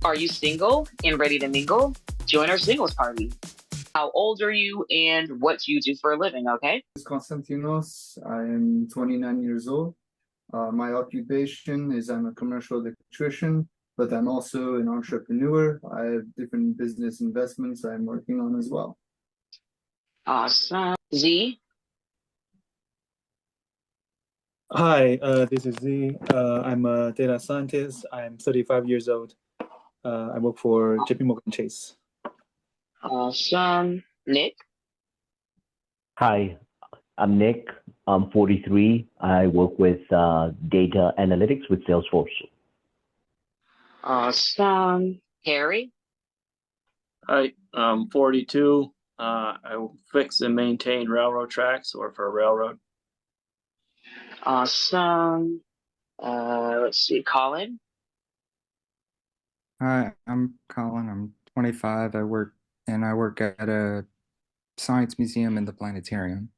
Are you single and ready to mingle? Join our singles party. How old are you and what do you do for a living? Okay. Konstantinos. I am 29 years old. My occupation is I'm a commercial electrician, but I'm also an entrepreneur. I have different business investments I'm working on as well. Awesome. Z. Hi, this is Z. I'm a data scientist. I'm 35 years old. I work for JP Morgan Chase. Awesome. Nick. Hi, I'm Nick. I'm 43. I work with data analytics with Salesforce. Awesome. Harry. Hi, I'm 42. I fix and maintain railroad tracks or for a railroad. Awesome. Let's see. Colin. Hi, I'm Colin. I'm 25. I work at a science museum in the planetarium.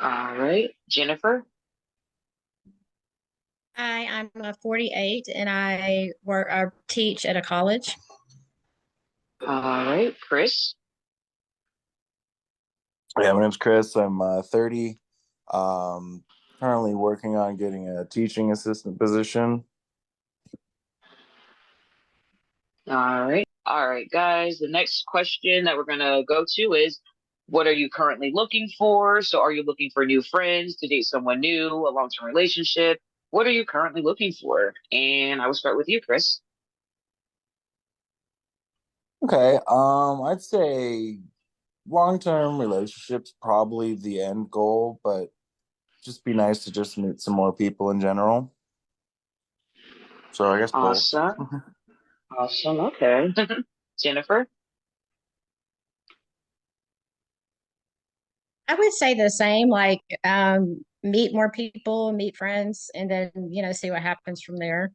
All right. Jennifer. Hi, I'm 48 and I teach at a college. All right. Chris. Yeah, my name's Chris. I'm 30. Currently working on getting a teaching assistant position. All right. All right, guys. The next question that we're going to go to is, what are you currently looking for? So are you looking for new friends, to date someone new, a long-term relationship? What are you currently looking for? And I will start with you, Chris. Okay, I'd say long-term relationships probably the end goal, but just be nice to just meet some more people in general. So I guess both. Awesome. Awesome. Okay. Jennifer. I would say the same, like meet more people, meet friends, and then, see what happens from there.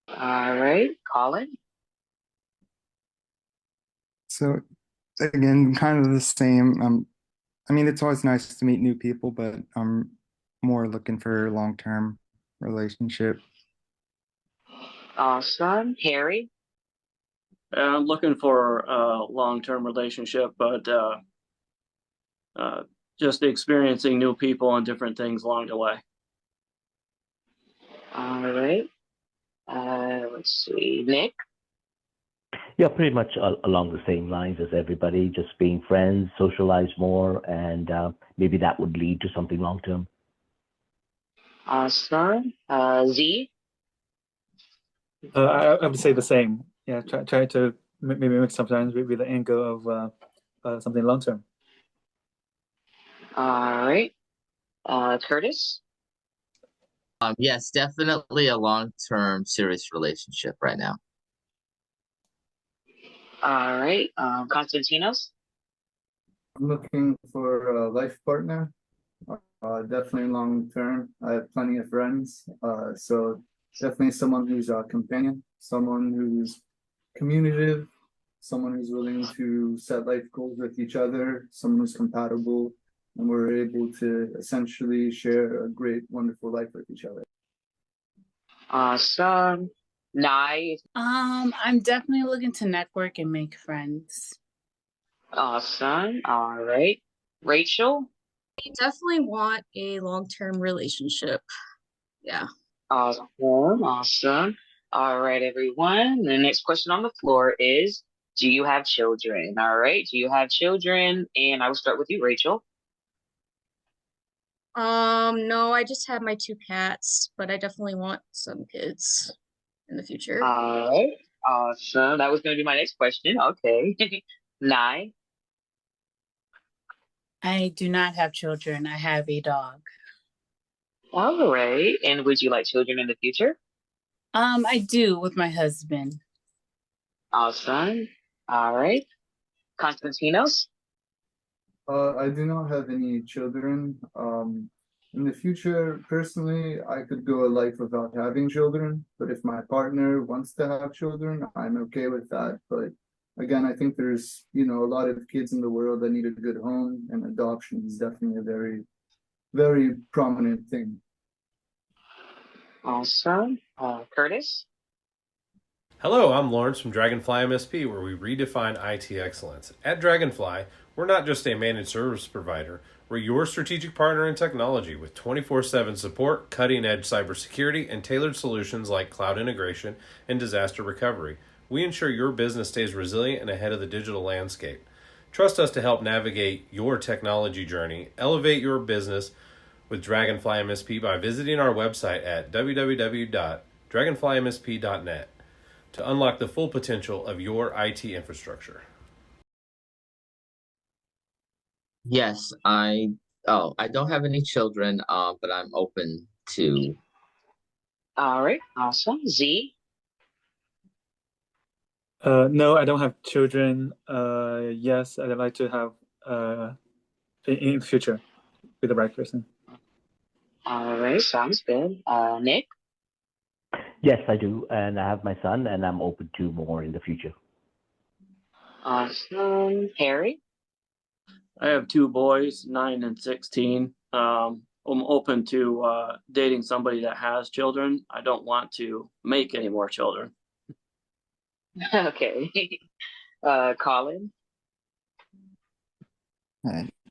All right. Colin. So again, kind of the same. I mean, it's always nice to meet new people, but I'm more looking for a long-term relationship. Awesome. Harry. I'm looking for a long-term relationship, but just experiencing new people and different things along the way. All right. Let's see. Nick. Yeah, pretty much along the same lines as everybody, just being friends, socialize more, and maybe that would lead to something long term. Awesome. Z. I would say the same. Yeah, try to maybe mix sometimes with the angle of something long term. All right. Curtis. Yes, definitely a long-term serious relationship right now. All right. Konstantinos. I'm looking for a life partner, definitely long term. I have plenty of friends, so definitely someone who's a companion, someone who's communicative, someone who's willing to set life goals with each other, someone who's compatible, and we're able to essentially share a great, wonderful life with each other. Awesome. Nye. I'm definitely looking to network and make friends. Awesome. All right. Rachel. I definitely want a long-term relationship. Yeah. Awesome. Awesome. All right, everyone. The next question on the floor is, do you have children? All right. Do you have children? And I will start with you, Rachel. No, I just have my two cats, but I definitely want some kids in the future. All right. Awesome. That was going to be my next question. Okay. Nye. I do not have children. I have a dog. All right. And would you like children in the future? I do with my husband. Awesome. All right. Konstantinos. I do not have any children. In the future, personally, I could go a life without having children, but if my partner wants to have children, I'm okay with that. But again, I think there's, a lot of kids in the world that need a good home, and adoption is definitely a very, very prominent thing. Awesome. Curtis. Hello, I'm Lawrence from Dragonfly MSP, where we redefine IT excellence. At Dragonfly, we're not just a managed service provider, we're your strategic partner in technology with 24/7 support, cutting edge cybersecurity, and tailored solutions like cloud integration and disaster recovery. We ensure your business stays resilient and ahead of the digital landscape. Trust us to help navigate your technology journey. Elevate your business with Dragonfly MSP by visiting our website at www.dragonflymsp.net to unlock the full potential of your IT infrastructure. Yes, I don't have any children, but I'm open to. All right, awesome. Z. No, I don't have children. Yes, I'd like to have in the future with the right person. All right, sounds good. Nick. Yes, I do, and I have my son, and I'm open to more in the future. Awesome. Harry. I have two boys, 9 and 16. I'm open to dating somebody that has children. I don't want to make any more children. Okay. Colin.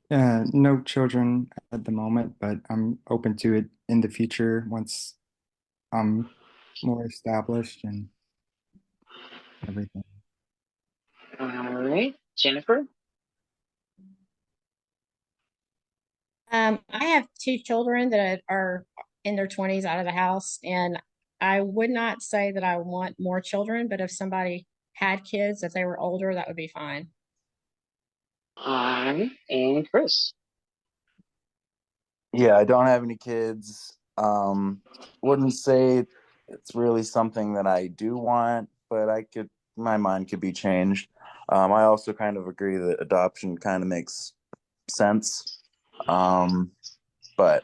No children at the moment, but I'm open to it in the future once I'm more established and everything. All right, Jennifer. I have two children that are in their 20s out of the house, and I would not say that I want more children, but if somebody had kids, if they were older, that would be fine. All right, and Chris. Yeah, I don't have any kids. Wouldn't say it's really something that I do want, but my mind could be changed. I also kind of agree that adoption kind of makes sense. But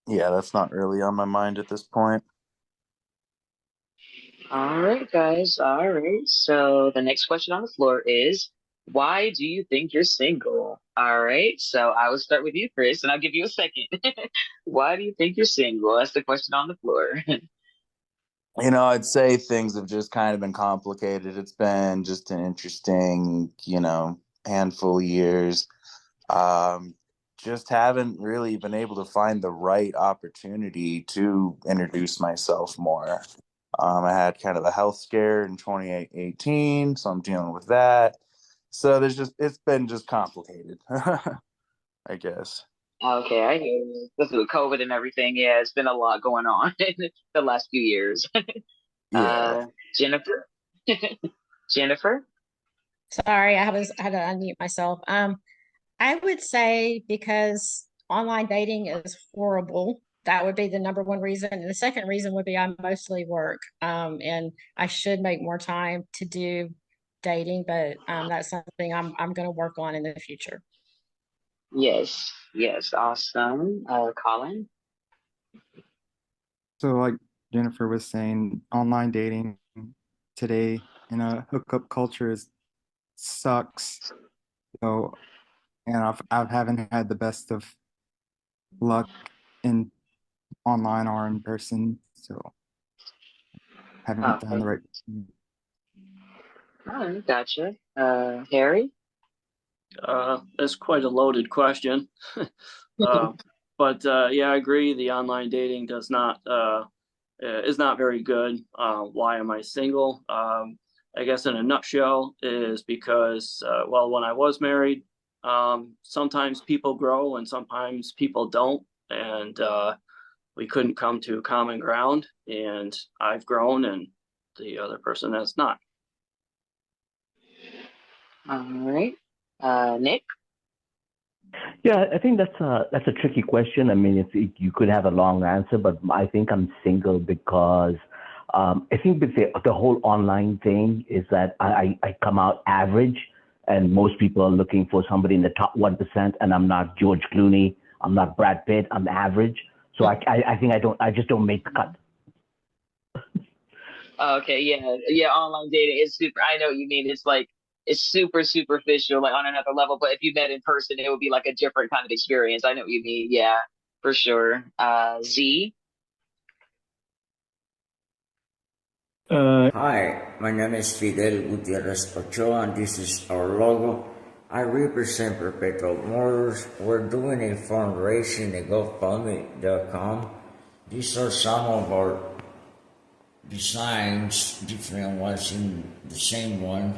yeah, that's not really on my mind at this point. All right, guys. All right. So the next question on the floor is, why do you think you're single? All right. So I will start with you, Chris, and I'll give you a second. Why do you think you're single? That's the question on the floor. I'd say things have just kind of been complicated. It's been just an interesting, handful of years. Um, just haven't really been able to find the right opportunity to introduce myself more. I had kind of a health scare in 2018, so I'm dealing with that. So it's been just complicated, I guess. Okay, I hear you. This with COVID and everything. Yeah, it's been a lot going on in the last few years. Yeah. Jennifer. Jennifer. Sorry, I had to unmute myself. I would say because online dating is horrible. That would be the number one reason. And the second reason would be I mostly work. And I should make more time to do dating, but that's something I'm going to work on in the future. Yes. Yes. Awesome. Colin. So, like Jennifer was saying, online dating today in a hookup culture sucks. So, and I haven't had the best of luck in online or in person. So, haven't found Okay. the right. All right, gotcha. Harry. That's quite a loaded question. But yeah, I agree. The online dating does not is not very good. Why am I single? I guess in a nutshell is because well, when I was married, sometimes people grow and sometimes people don't, and we couldn't come to common ground. And I've grown, and the other person has not. All right. Nick. Yeah, I think that's a tricky question. I mean, you could have a long answer, but I think I'm single because I think with the whole online thing is that I come out average, and most people are looking for somebody in the top 1%, and I'm not George Clooney, I'm not Brad Pitt, I'm average. So I think I just don't make the cut. Okay, yeah, yeah. Online dating is super. I know what you mean. It's like it's super superficial, like on another level. But if you met in person, it would be like a different kind of experience. I know what you mean. Yeah, for sure. Z. Hi, my name is Fidel Gutierrez Ochoa, and this is our logo. I represent Perpetual Motors. We're doing a fundraising at GoFundMe.com. These are some of our designs, different ones in the same one.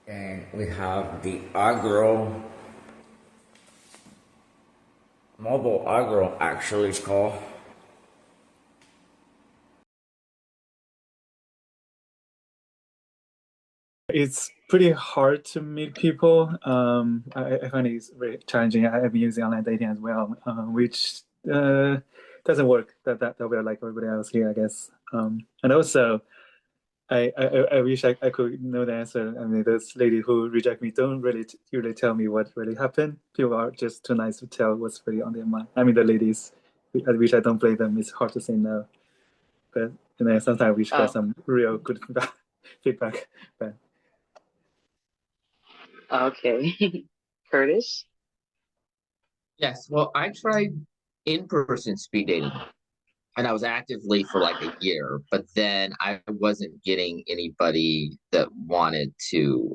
And we have the agro, mobile agro actually it's called. It's pretty hard to meet people. I find it's very challenging. I've been using online dating as well, which doesn't work that well like everybody else here, I guess. And also, I wish I could know the answer. I mean, those ladies who reject me don't really tell me what really happened. People are just too nice to tell what's really on their mind. I mean, the ladies, I wish I don't blame them. It's hard to say no, but sometimes we should get some real good feedback. But Okay. Curtis? Yes, well, I tried in-person speed dating and I was actively for like a year, but then I wasn't getting anybody that wanted to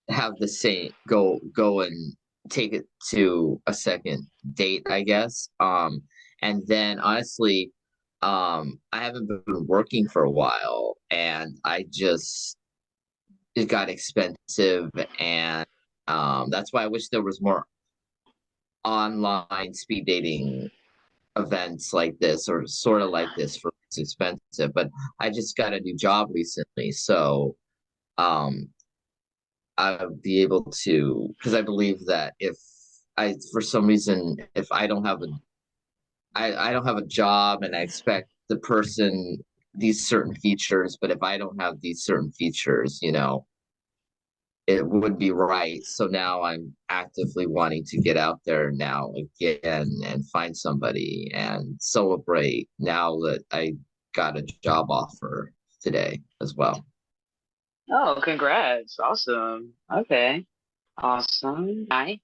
have the same go and take it to a second date, I guess. And then honestly, I haven't been working for a while and it got expensive and that's why I wish there was more online speed dating events like this or sort of like this for it's expensive. But I just got a new job recently, so um I'll be able to because I believe that if I for some reason if I don't have a job and I expect the person these certain features, but if I don't have these certain features, it would be right. So now I'm actively wanting to get out there now again and find somebody and celebrate now that I got a job offer today as well. Oh, congrats. Awesome. Okay. Awesome. Hi.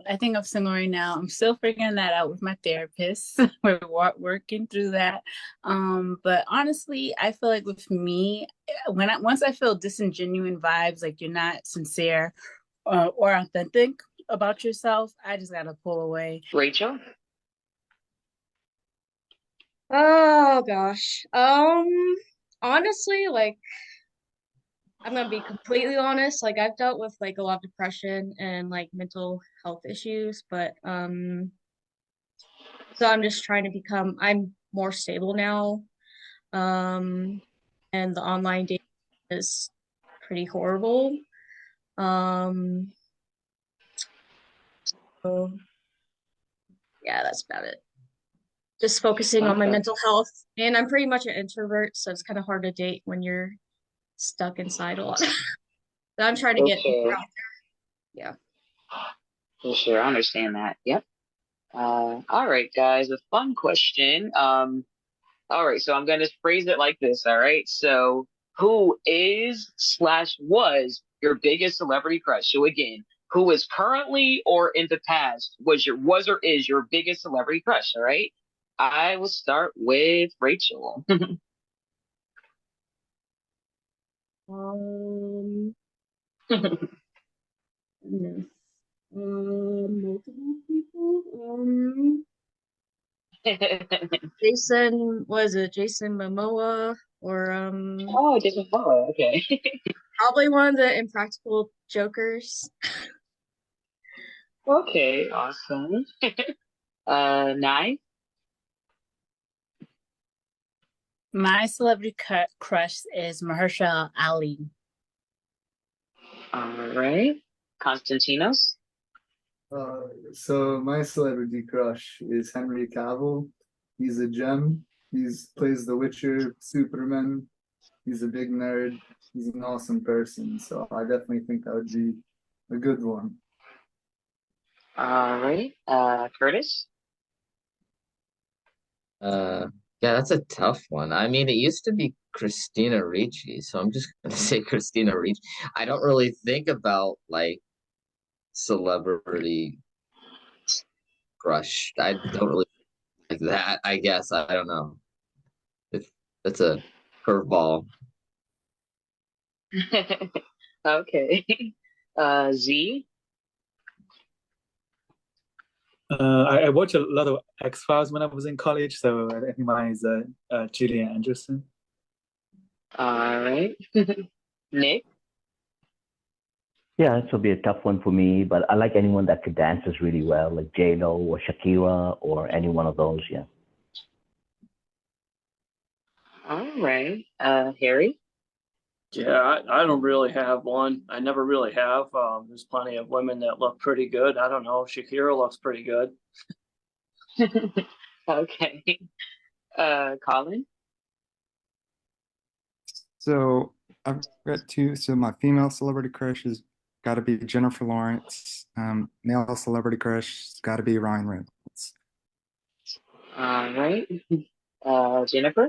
I think I'm single right now. I'm still figuring that out with my therapist. We're working through that. But honestly, I feel like with me, once I feel disingenuine vibes, like you're not sincere or authentic about yourself, I just gotta pull away. Rachel? Oh gosh. Honestly, like I'm gonna be completely honest, like I've dealt with like a lot of depression and like mental health issues, but so I'm more stable now. And the online dating is pretty horrible. Um, so yeah, that's about it. Just focusing on my Okay. mental health, and I'm pretty much an introvert, so it's kind of hard to date when you're stuck inside a lot. But I'm trying to get more Okay. out there. Yeah. For sure. I understand that. Yep. All right, guys. A fun question. All right, so I'm gonna phrase it like this, all right? So who is slash was your biggest celebrity crush? So again, who is currently or in the past was or is your biggest celebrity crush, all right? I will start with Rachel. Um, goodness. Multiple people. Jason Momoa or Oh, Jason Momoa, okay. probably one of the Impractical Jokers. Okay, awesome. Nine. My celebrity crush is Mahershala Ali. All right. Constantinos. So my celebrity crush is Henry Cavill. He's a gem. He's plays The Witcher, Superman. He's a big nerd. He's an awesome person. So I definitely think that would be a good one. All right. Curtis. Uh, yeah, that's a tough one. I mean, it used to be Christina Ricci, so I'm just gonna say Christina Ricci. I don't really think about like celebrity crush. I don't really that, I guess. I don't know. If that's a curveball. Okay. Z. I watched a lot of X-Files when I was in college, so I think mine is Gillian Anderson. All right. Nick. Yeah, this will be a tough one for me, but I like anyone that could dances really well, like J-Lo or Shakira or any one of those. Yeah. All right. Harry. Yeah, I don't really have one. I never really have. There's plenty of women that look pretty good. I don't know. Shakira looks pretty good. Okay. Colin. So I've got two. So my female celebrity crush has got to be Jennifer Lawrence. Male celebrity crush has got to be Ryan Reynolds. All right. Jennifer.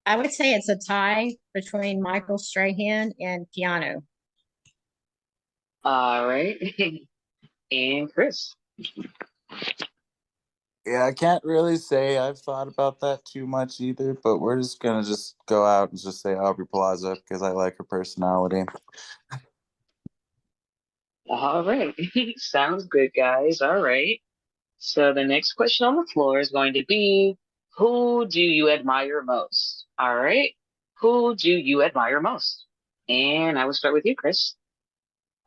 I would say it's a tie between Michael Strahan and Keanu. All right. And Chris. Yeah, I can't really say I've thought about that too much either, but we're just gonna just go out and just say Aubrey Plaza because I like her personality. All right. Sounds good, guys. All right. So the next question on the floor is going to be, who do you admire most? All right. Who do you admire most? And I will start with you, Chris.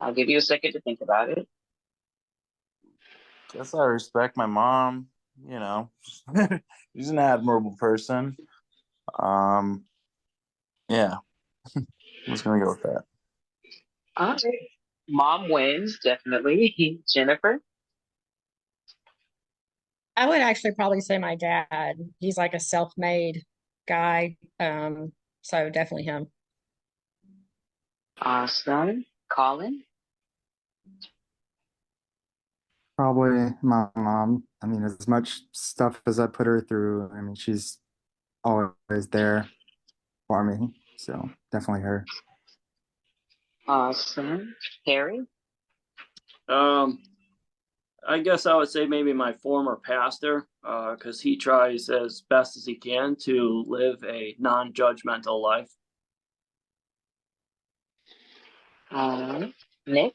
I'll give you a second to think about it. Guess I respect my mom, you know. She's an admirable person. Yeah. I'm just gonna go with that. All right. Mom wins, definitely. Jennifer. I would actually probably say my dad. He's like a self-made guy. So definitely him. Awesome. Colin. Probably my mom. I mean, as much stuff as I put her through, I mean, she's always there for me. So definitely her. Awesome. Harry. Um, I guess I would say maybe my former pastor, because he tries as best as he can to live a non-judgmental life. Nick.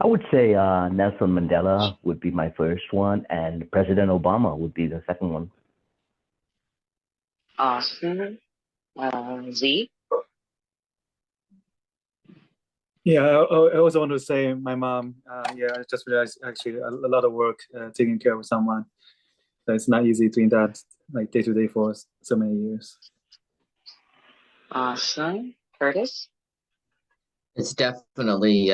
I would say Nelson Mandela would be my first one, and President Obama would be the second one. Awesome. Z. Yeah, I also want to say my mom. Yeah, I just realized actually a lot of work taking care of someone. So it's not easy doing that like day to day for so many years. Awesome. Curtis. It's definitely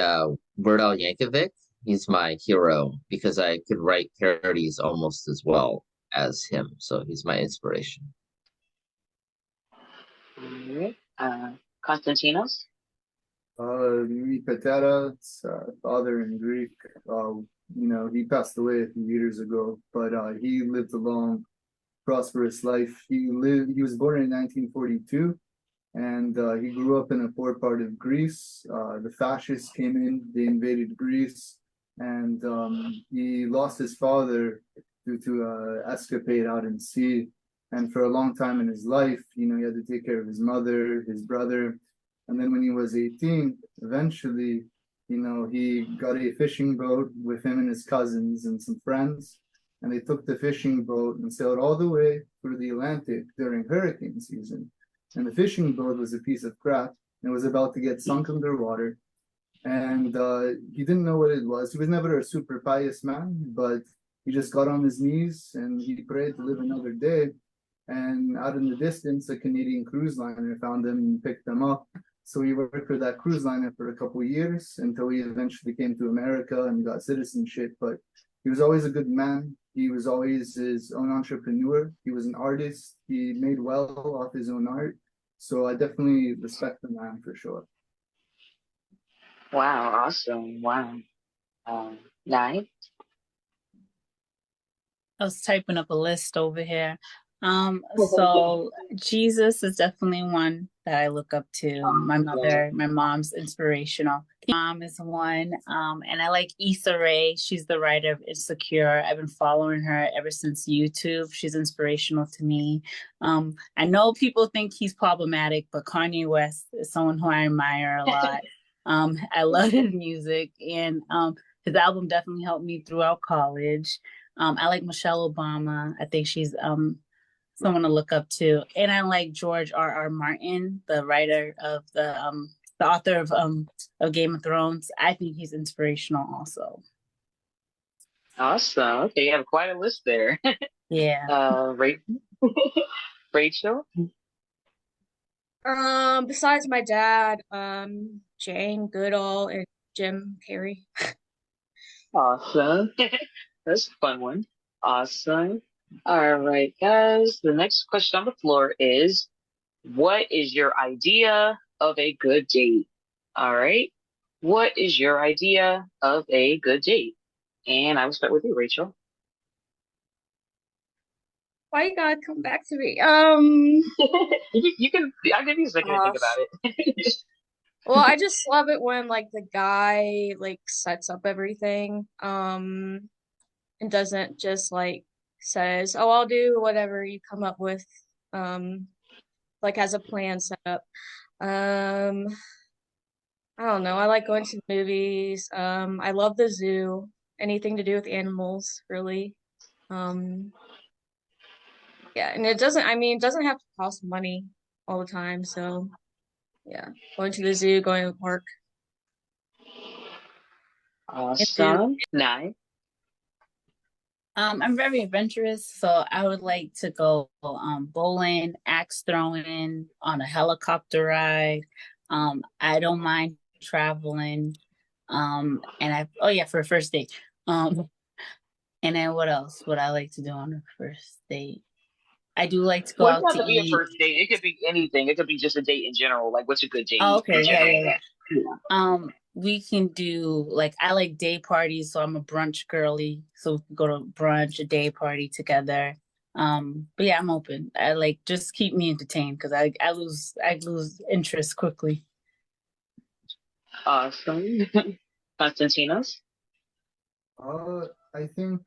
Weird Al Yankovic. He's my hero because I could write parodies almost as well as him. So he's my inspiration. All right. Konstantinos. Mi Patera, father in Greek. He passed away a few years ago, but he lived a long, prosperous life. He was born in 1942, and he grew up in a poor part of Greece. The fascists came in, they invaded Greece, and he lost his father due to escapade out in sea. And for a long time in his life, he had to take care of his mother, his brother. And then when he was 18, eventually, he got a fishing boat with him and his cousins and some friends. And they took the fishing boat and sailed all the way through the Atlantic during hurricane season. And the fishing boat was a piece of crap and was about to get sunk underwater. And he didn't know what it was. He was never a super pious man, but he just got on his knees and he prayed to live another day. And out in the distance, a Canadian cruise liner found him and picked him up. So he worked for that cruise liner for a couple of years until he eventually came to America and got citizenship. But he was always a good man. He was always his own entrepreneur. He was an artist. He made well off his own art. So I definitely respect the man for sure. Wow. Awesome. Wow. Nine. I was typing up a list over here. So Jesus is definitely one that I look up to. My mother, my mom's inspirational. Mom is one. And I like Issa Rae. She's the writer of Insecure. I've been following her ever since YouTube. She's inspirational to me. I know people think he's problematic, but Kanye West is someone who I admire a lot. I love his music, and his album definitely helped me throughout college. I like Michelle Obama. I think she's someone to look up to. And I like George R. R. Martin, the writer of the author of Game of Thrones. I think he's inspirational also. Awesome. Okay, you have quite a list there. Yeah. Rachel? Besides my dad, Jane Goodall and Jim Carrey. Awesome. That's a fun one. Awesome. All right, guys. The next question on the floor is, what is your idea of a good date? All right. What is your idea of a good date? And I will start with you, Rachel. Why you gotta come back to me? You can, I'll give you a second to think about it. Well, I just love it when like the guy like sets up everything, and doesn't just like says, "Oh, I'll do whatever you come up with," like has a plan set up. I don't know. I like going to the movies. I love the zoo. Anything to do with animals, really. Yeah, and it doesn't, I mean, it doesn't have to cost money all the time. So, yeah, going to the zoo, going to the park. Awesome. Nice. I'm very adventurous, so I would like to go bowling, axe throwing, on a helicopter ride. I don't mind traveling. For a first date. And then what else would I like to do on a first date? I do like to go Well, it out doesn't to have to be a eat. first date. It could be anything. It could be just a date in general. Like, what's a good date? Oh, okay, in yeah. general? We can do like I like day parties, so I'm a brunch girly. So we can go to brunch, a day party together. But yeah, I'm open. I like just keep me entertained because I lose interest quickly. Awesome. Constantinos? I think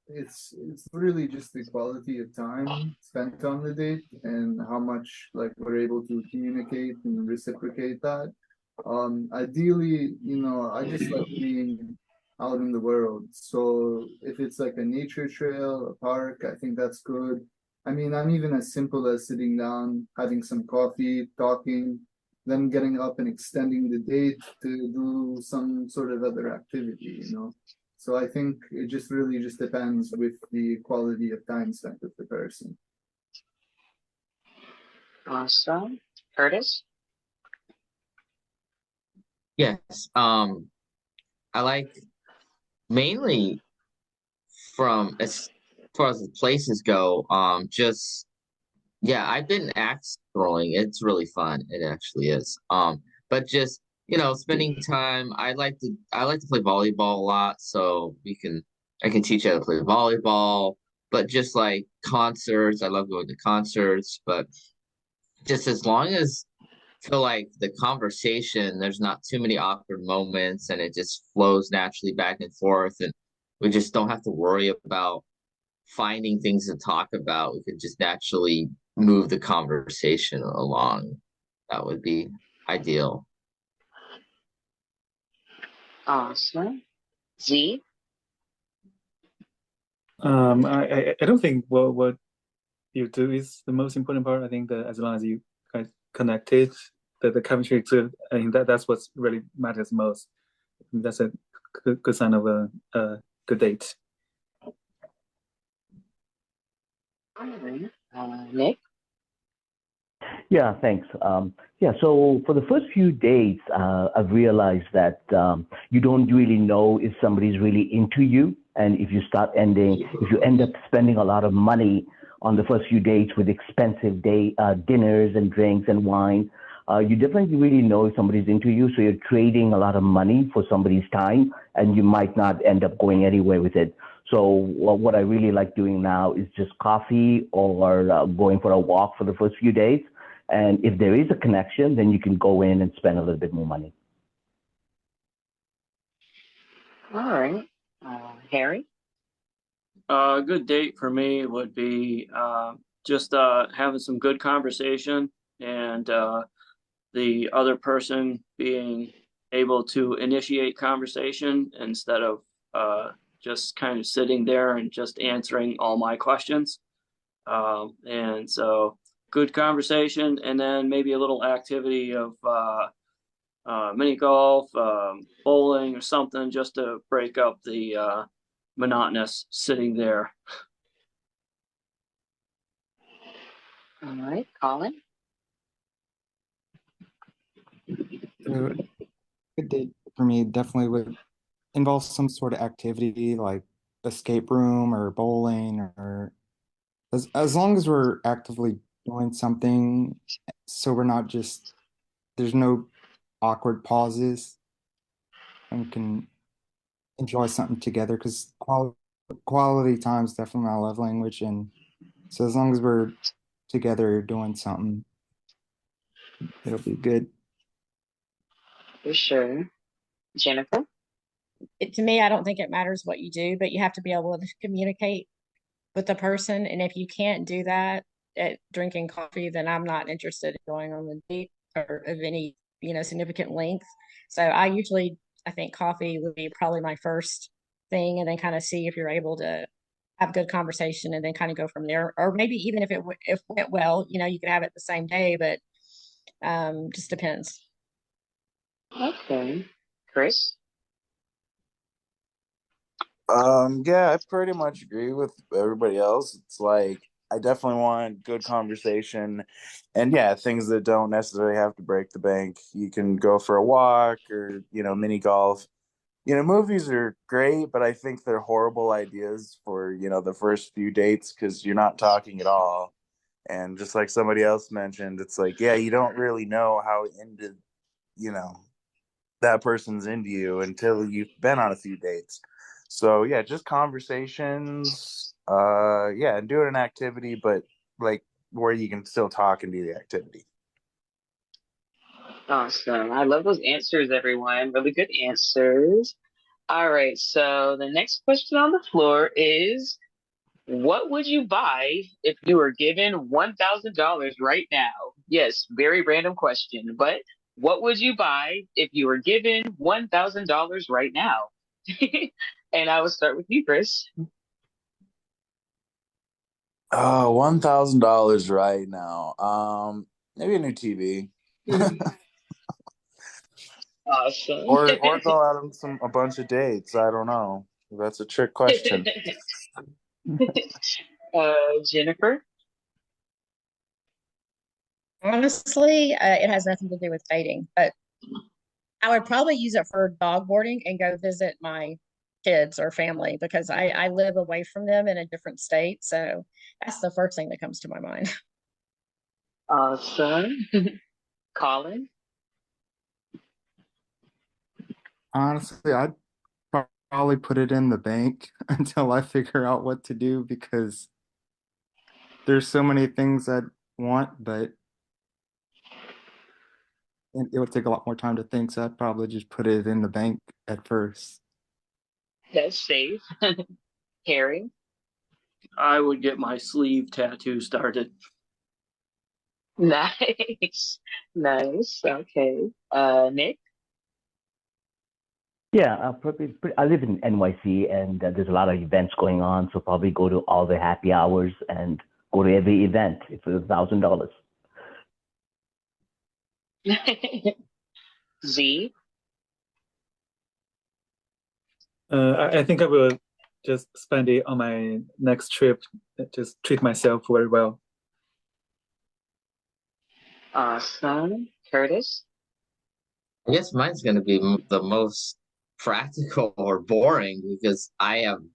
it's really just the quality of time spent on the date and how much like we're able to communicate and reciprocate that. Ideally, I just like being out in the world. So if it's like a nature trail, a park, I think that's good. I mean, I'm even as simple as sitting down, having some coffee, talking, then getting up and extending the date to do some sort of other activity. So I think it just really just depends with the quality of time spent with the person. Awesome. Curtis? Yes. I like mainly from as far as the places go, I've been axe throwing. It's really fun. It actually is. But just, spending time. I like to play volleyball a lot, so I can teach how to play volleyball. But just like concerts, I love going to concerts, but just as long as I feel like the conversation, there's not too many awkward moments and it just flows naturally back and forth, and we just don't have to worry about finding things to talk about. We could just naturally move the conversation along. That would be ideal. Awesome. Z? I don't think what you do is the most important part. I think that as long as you guys connected, that the chemistry is good. I think that's what really matters most. That's a good sign of a good date. All right. Nick? Yeah, thanks. So for the first few dates, I've realized that you don't really know if somebody's really into you. And if you end up spending a lot of money on the first few dates with expensive dinners and drinks and wine, you definitely really know if somebody's into you. So you're trading a lot of money for somebody's time, and you might not end up going anywhere with it. So what I really like doing now is just coffee or going for a walk for the first few days. And if there is a connection, then you can go in and spend a little bit more money. All right. Harry? A good date for me would be just having some good conversation and the other person being able to initiate conversation instead of just kind of sitting there and just answering all my questions. And so, good conversation, and then maybe a little activity of mini golf, bowling, or something just to break up the monotonous sitting there. All right. Colin? So, good date for me definitely would involve some sort of activity like escape room or bowling, or as long as we're actively doing something, so we're not just there's no awkward pauses and we can enjoy something together, because quality time is definitely my love language. And so as long as we're together doing something, it'll be good. For sure. Jennifer? To me, I don't think it matters what you do, but you have to be able to communicate with the person. And if you can't do that at drinking coffee, then I'm not interested in going on the date or of any, significant length. So I think coffee would be probably my first thing, and then kind of see if you're able to have good conversation and then kind of go from there. Or maybe even if if it went well, you could have it the same day, but just depends. Okay. Chris? Yeah, I pretty much agree with everybody else. It's like I definitely want good conversation, and yeah, things that don't necessarily have to break the bank. You can go for a walk or, mini golf. Movies are great, but I think they're horrible ideas for, the first few dates because you're not talking at all. And just like somebody else mentioned, it's like, yeah, you don't really know how into, you know, that person's into you until you've been on a few dates. So yeah, just conversations, yeah, and doing an activity, but like where you can still talk and do the activity. Awesome. I love those answers, everyone. Really good answers. All right. So the next question on the floor is, what would you buy if you were given $1,000 right now? Yes, very random question, but what would you buy if you were given $1,000 right now? And I will start with you, Chris. Oh, $1,000 right now. Maybe a new TV. Awesome. Or go out on a bunch of dates. I don't know. That's a trick question. Jennifer? Honestly, it has nothing to do with dating, but I would probably use it for dog boarding and go visit my kids or family because I live away from them in a different state. So that's the first thing that comes to my mind. Awesome. Colin? Honestly, I'd probably put it in the bank until I figure out what to do, because there's so many things I'd want, but it would take a lot more time to think. So I'd probably just put it in the bank at first. That's safe. Harry? I would get my sleeve tattoo started. Nice. Nice. Okay. Nick? Yeah, I live in NYC, and there's a lot of events going on. So probably go to all the happy hours and go to every event if it's $1,000. Z? I think I will just spend it on my next trip. Just treat myself very well. Awesome. Curtis? I guess mine's going to be the most practical or boring because I'm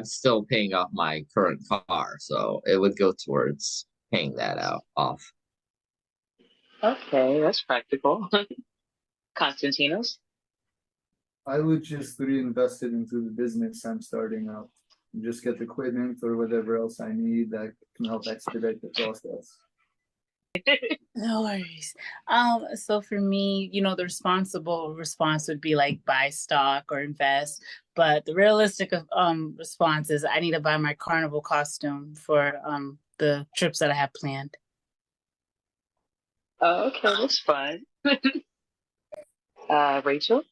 still paying off my current car, so it would go towards paying that out off. Okay, that's practical. Constantinos? I would just reinvest it into the business I'm starting out. And just get equipment or whatever else I need that can help expedite the process. No worries. So for me, the responsible response would be like buy stock or invest. But the realistic response is I need to buy my carnival costume for the trips that I have planned. Oh, okay, that's fun. Rachel?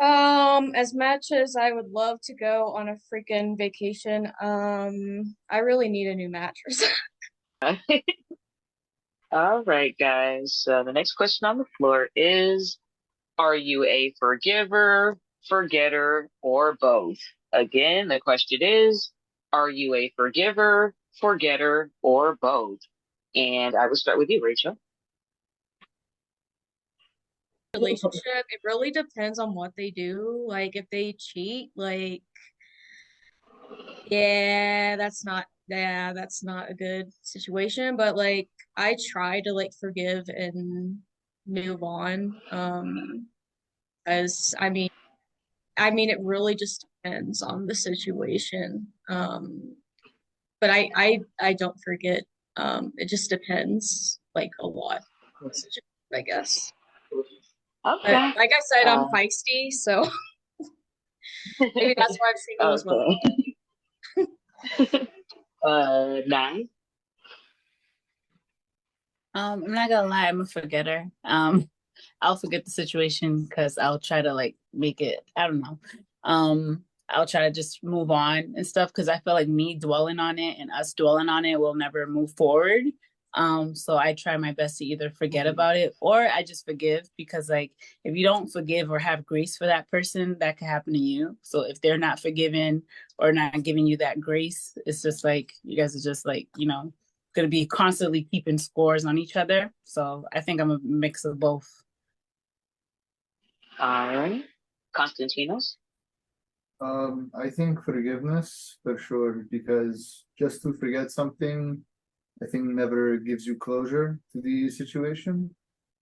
As much as I would love to go on a freaking vacation, I really need a new mattress. All right, guys. So the next question on the floor is, are you a forgiver, forgetter, or both? Again, the question is, are you a forgiver, forgetter, or both? And I will start with you, Rachel. Relationship, it really depends on what they do. Like if they cheat, like that's not a good situation. But like I try to like forgive and move on. As I mean it really just depends on the situation. But I don't forget. It just depends like a lot on the situation, I guess. But Okay. like I said, I'm feisty, so maybe that's why I'm single as well. Okay. Nine. I'm not gonna lie, I'm a forgetter. I'll forget the situation because I'll try to like make it, I don't know. I'll try to just move on and stuff because I feel like me dwelling on it and us dwelling on it will never move forward. So I try my best to either forget about it or I just forgive because like if you don't forgive or have grace for that person, that could happen to you. So if they're not forgiven or not giving you that grace, it's just like you guys are just like, going to be constantly keeping scores on each other. So I think I'm a mix of both. All right. Constantinos? I think forgiveness for sure, because just to forget something, I think never gives you closure to the situation.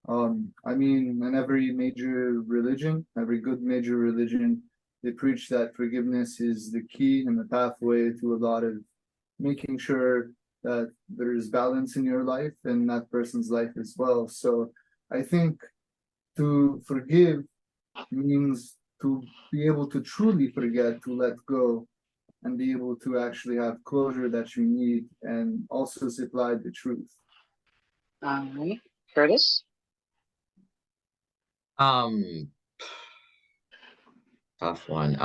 I mean, in every major religion, every good major religion, they preach that forgiveness is the key and the pathway to a lot of making sure that there is balance in your life and that person's life as well. So I think to forgive means to be able to truly forget, to let go, and be able to actually have closure that you need and also supply the truth. All right. Curtis? Tough one.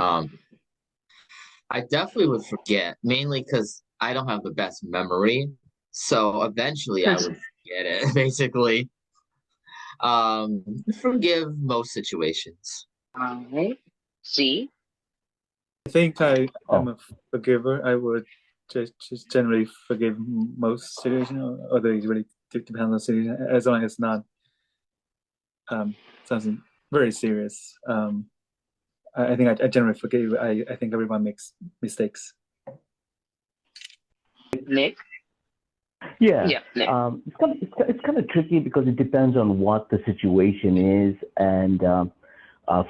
I definitely would forget, mainly because I don't have the best memory. So eventually I would forget it, basically. Forgive most situations. All right. C? I think I'm a forgiver. I would just generally forgive most situations, although it really depends on the situation, as long as it's not something very serious. I think I generally forgive. I think everyone makes mistakes. Nick? Yeah. Yeah, Nick. It's kind of tricky because it depends on what the situation is, and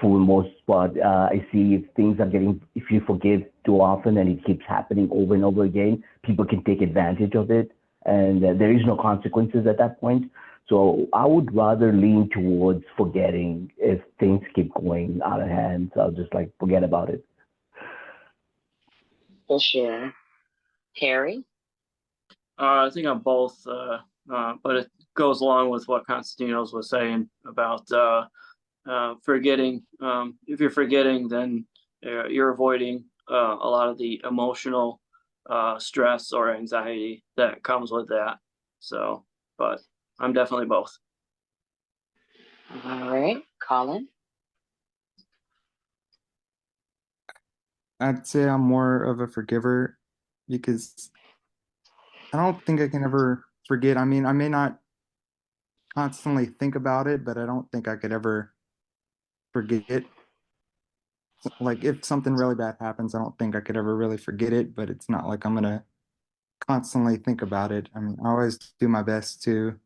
for the most part, I see if you forgive too often and it keeps happening over and over again, people can take advantage of it, and there is no consequences at that point. So I would rather lean towards forgetting if things keep going out of hand. So I'll just like forget about it. For sure. Harry? I think I'm both, but it goes along with what Constantinos was saying about forgetting. If you're forgetting, then you're avoiding a lot of the emotional stress or anxiety that comes with that. So, but I'm definitely both. All right. Colin? I'd say I'm more of a forgiver because I don't think I can ever forget. I mean, I may not constantly think about it, but I don't think I could ever forget. Like if something really bad happens, I don't think I could ever really forget it, but it's not like I'm gonna constantly think about it. I mean, I always do my best to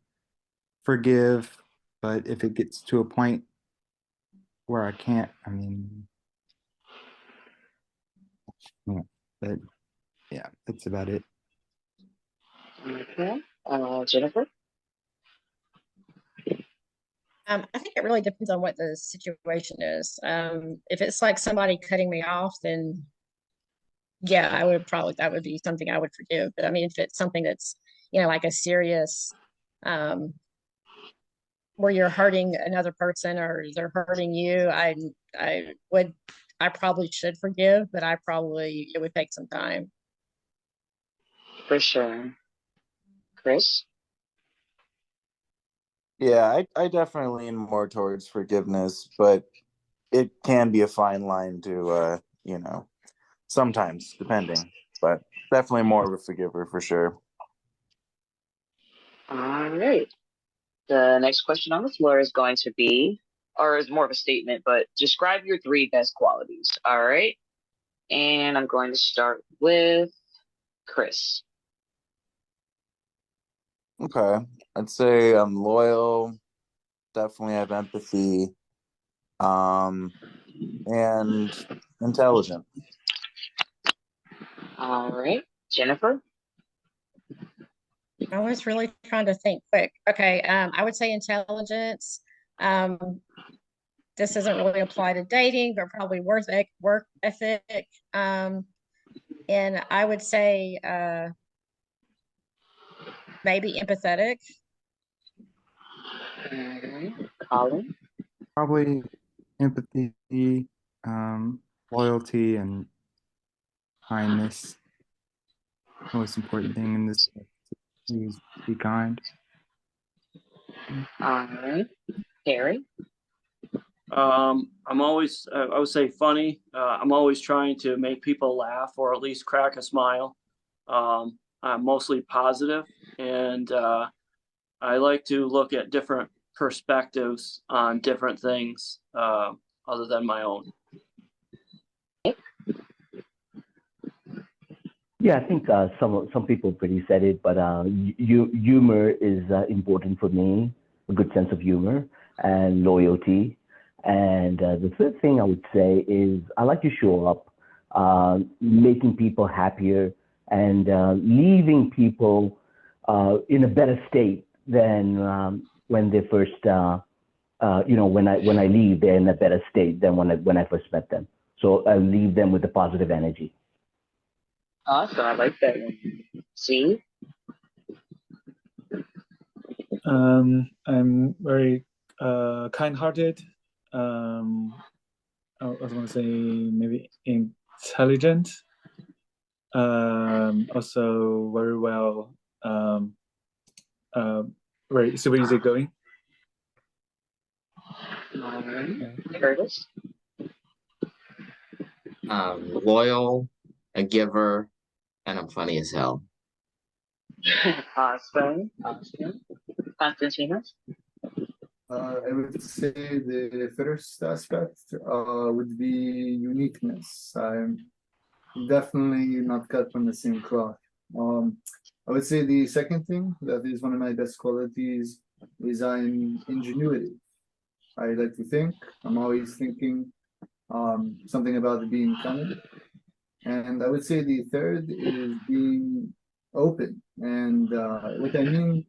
forgive, but if it gets to a point where I can't, I mean, yeah, but yeah, that's about it. Okay. Jennifer? I think it really depends on what the situation is. If it's like somebody cutting me off, then yeah, that would be something I would forgive. But I mean, if it's something that's, like a serious, um, where you're hurting another person or they're hurting you, I would, I probably should forgive, but it would take some time. For sure. Chris? Yeah, I definitely lean more towards forgiveness, but it can be a fine line to sometimes depending, but definitely more of a forgiver for sure. All right. The next question on the floor is going to be, or is more of a statement, but describe your three best qualities. All right. And I'm going to start with Chris. Okay. I'd say I'm loyal, definitely have empathy, and intelligent. All right. Jennifer? I was really trying to think quick. Okay, I would say intelligence. Um, this doesn't really apply to dating, but probably work ethic. And I would say maybe empathetic. Colin? Probably empathy, loyalty, and kindness. Most important thing in this is be kind. All right. Harry? I'm always, I would say funny. I'm always trying to make people laugh or at least crack a smile. I'm mostly positive, and I like to look at different perspectives on different things other than my own. Yeah, I think some people pretty said it, but humor is important for me. A good sense of humor and loyalty. And the third thing I would say is I like to show up, making people happier and leaving people in a better state than when they first, when I leave, they're in a better state than when I first met them. So I leave them with a positive energy. Awesome. I like that one. See? I'm very kind-hearted. I was going to say maybe intelligent. Also very well, very super easygoing. All right. Curtis? Loyal, a giver, and I'm funny as hell. Awesome. Constantinos? I would say the first aspect would be uniqueness. I'm definitely not cut from the same cloth. I would say the second thing that is one of my best qualities is I'm ingenuity. I like to think. I'm always thinking something about being cunning. And I would say the third is being open. And what I mean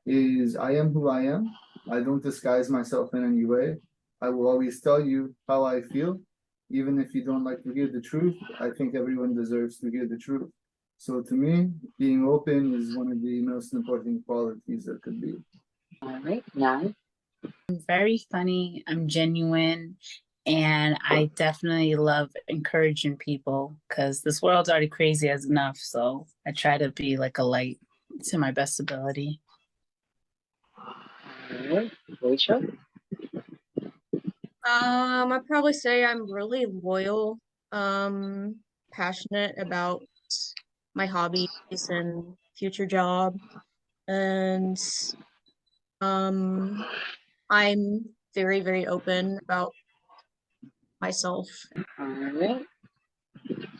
is I am who I am. I don't disguise myself in any way. I will always tell you how I feel, even if you don't like to hear the truth. I think everyone deserves to hear the truth. So to me, being open is one of the most important qualities that could be. All right. Now? I'm very funny. I'm genuine. And I definitely love encouraging people because this world's already crazy as enough. So I try to be like a light to my best ability. All right. Rachel? I'd probably say I'm really loyal, passionate about my hobbies and future job, and I'm very, very open about myself. All right.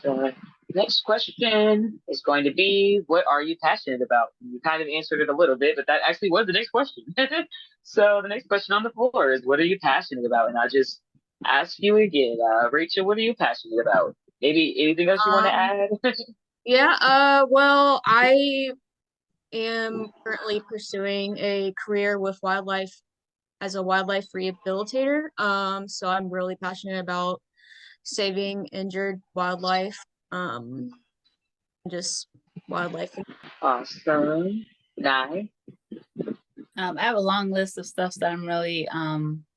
So next question is going to be, what are you passionate about? You kind of answered it a little bit, but that actually was the next question. So the next question on the floor is, what are you passionate about? And I'll just ask you again, Rachel, what are you passionate about? Maybe anything else you want to add? Well, I am currently pursuing a career with wildlife as a wildlife rehabilitator. So I'm really passionate about saving injured wildlife, just wildlife. Awesome. Nye. I have a long list of stuff that I'm really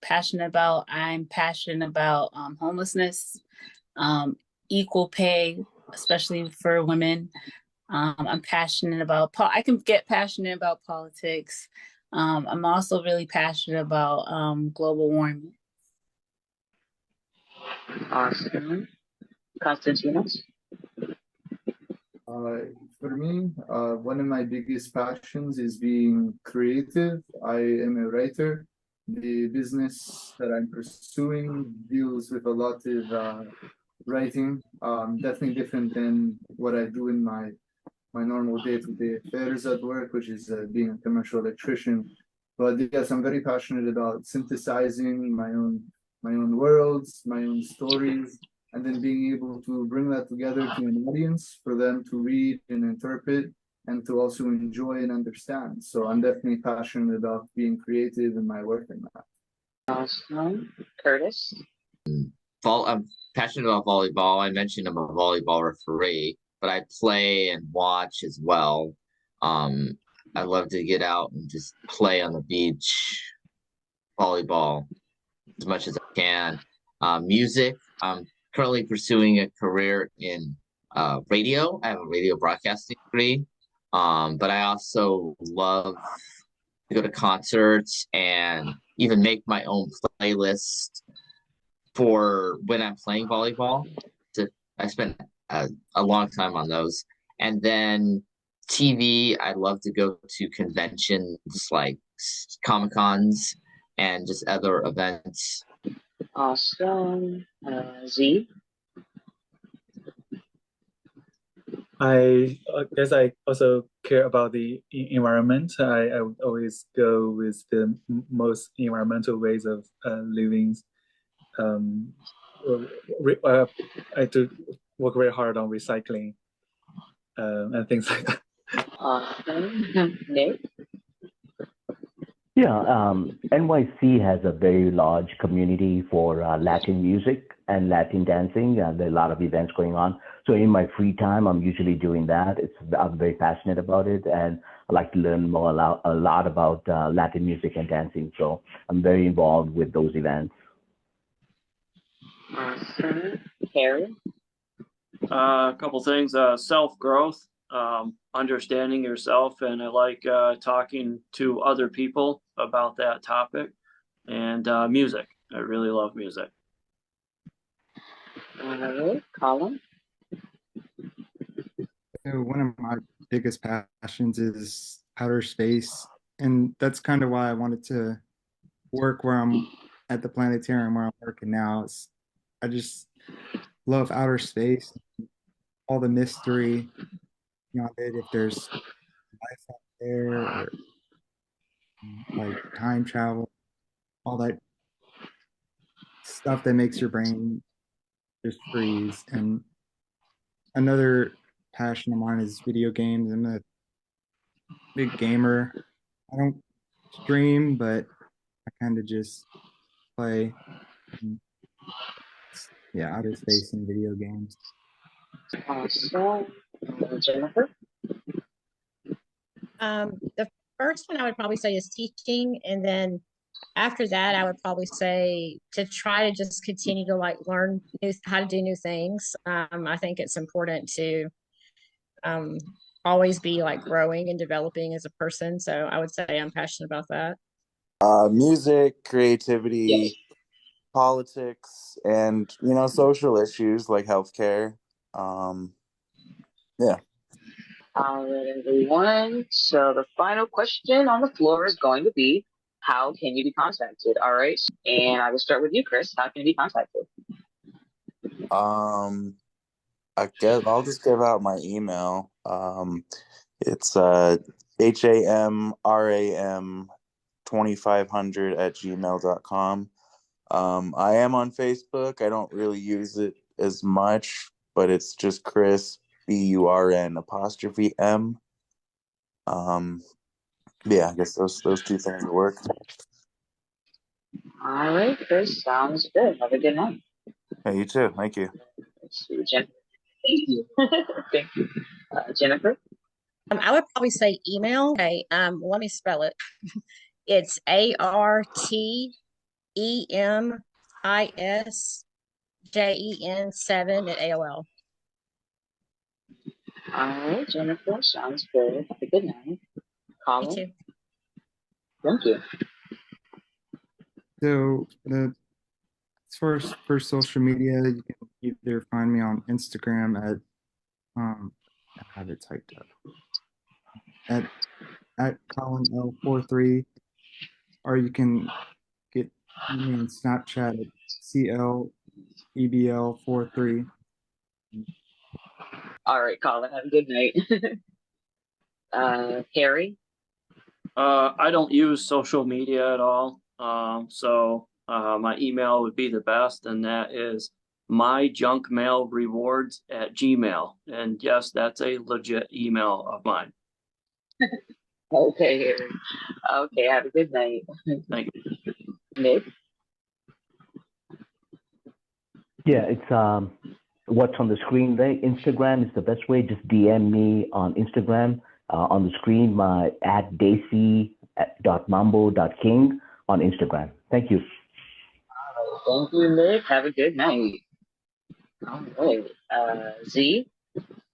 passionate about. I'm passionate about homelessness, equal pay, especially for women. I'm passionate about, I can get passionate about politics. I'm also really passionate about global warming. Awesome. Constantinos. For me, one of my biggest passions is being creative. I am a writer. The business that I'm pursuing deals with a lot of writing, definitely different than what I do in my normal day-to-day affairs at work, which is being a commercial electrician. But yes, I'm very passionate about synthesizing my own worlds, my own stories, and then being able to bring that together to an audience for them to read and interpret and to also enjoy and understand. So I'm definitely passionate about being creative in my work in that. Awesome. Curtis. I'm passionate about volleyball. I mentioned I'm a volleyball referee, but I play and watch as well. I love to get out and just play on the beach, volleyball, as much as I can. Music. I'm currently pursuing a career in radio. I have a radio broadcasting degree. But I also love to go to concerts and even make my own playlist for when I'm playing volleyball. I spent a long time on those. And then TV, I love to go to conventions like Comic Cons and just other events. Awesome. Z. I guess I also care about the environment. I would always go with the most environmental ways of living. I do work very hard on recycling and things like that. Awesome. Nick. Yeah, NYC has a very large community for Latin music and Latin dancing. There are a lot of events going on. So in my free time, I'm usually doing that. I'm very passionate about it, and I like to learn a lot about Latin music and dancing. So I'm very involved with those events. Awesome. Harry. A couple things. Self-growth, understanding yourself, and I like talking to other people about that topic. And music. I really love music. All right. Colin. One of my biggest passions is outer space, and that's kind of why I wanted to work where I'm at the planetarium where I'm working now. I just love outer space, all the mystery, it, if there's life out there or like time travel, all that stuff that makes your brain just freeze. And another passion of mine is video games. I'm a big gamer. I don't stream, but I kind of just play. Yeah, outer space and video games. Awesome. Jennifer. The first one I would probably say is teaching, and then after that, I would probably say to try to just continue to like learn how to do new things. I think it's important to always be like growing and developing as a person. So I would say I'm passionate about that. Music, creativity, Yes. politics, and social issues like healthcare. Yeah. All right, everyone. So the final question on the floor is going to be, how can you be contacted? All right. And I will start with you, Chris. How can you be contacted? I guess I'll just give out my email. It's HAMRAM2500@gmail.com. I am on Facebook. I don't really use it as much, but it's just Chris BURN''M. Yeah, I guess those two things will work. All right, Chris, sounds good. Have a good night. Hey, you too. Thank you. Let's see, Jennifer. Thank you. Thank you. Jennifer? I would probably say email. Okay, let me spell it. It's ARTEMISJEN7 at AOL. All right, Jennifer, sounds good. Have a good night. You Colin? too. Thank you. So as far as for social media, you can either find me on Instagram at I have it typed up at Colin L43, or you can get me on Snapchat at CLEBL43. All right, Colin, have a good night. Harry? I don't use social media at all. So my email would be the best, and that is myjunkmailrewards@gmail. And yes, that's a legit email of mine. Okay, Harry. Okay, have a good night. Thank you. Nick? Yeah, it's what's on the screen there. Instagram is the best way. Just DM me on Instagram. On the screen, my @daisy.mambo.king on Instagram. Thank you. Thank you, Nick. Have a good night. All right. Z?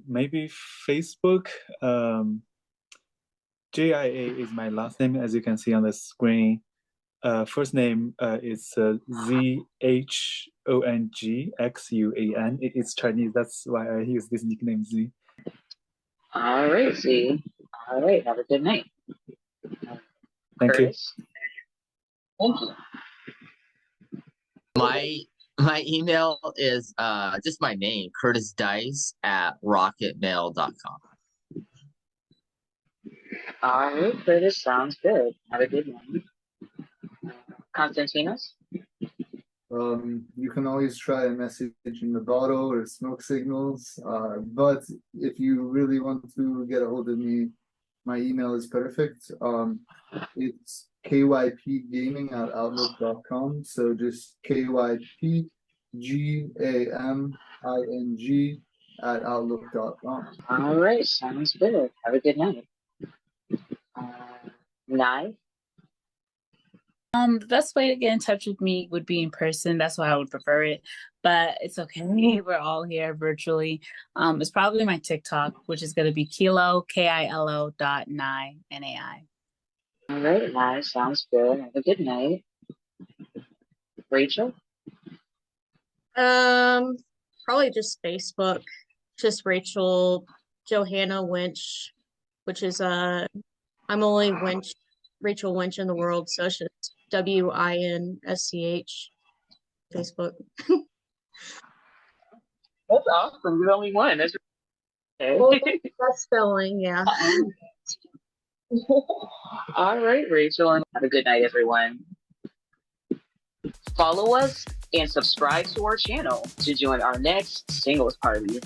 Maybe Facebook. JIA is my last name, as you can see on the screen. First name is ZHONGXUAN. It's Chinese. That's why I use this nickname Z. All right, Z. All right. Have a good night. Thank Curtis? Thank you. My email is just my name, Curtis Dice at rocketmail.com. All right, Curtis. Sounds good. Have a good night. Constantinos? You can always try a message in the bottle or smoke signals. But if you really want to get a hold of me, my email is perfect. It's kypgaming@outlook.com. So just kypgaming@outlook.com. All right. Sounds good. Have a good night. Nye? The best way to get in touch with me would be in person. That's why I would prefer it, but it's okay. We're all here virtually. It's probably my TikTok, which is going to be Kilo, KILO.Nye, NAI. All right, Nye. Sounds good. Have a good night. Rachel? Probably just Facebook. Just Rachel Johanna Winch, which is I'm only Winch, Rachel Winch in the world, so it's just WINSCH. Facebook. That's awesome. You're the only one. That's okay. Well, that's spelling, yeah. All right, Rachel, and have a good night, everyone. Follow us and subscribe to our channel to join our next singles party.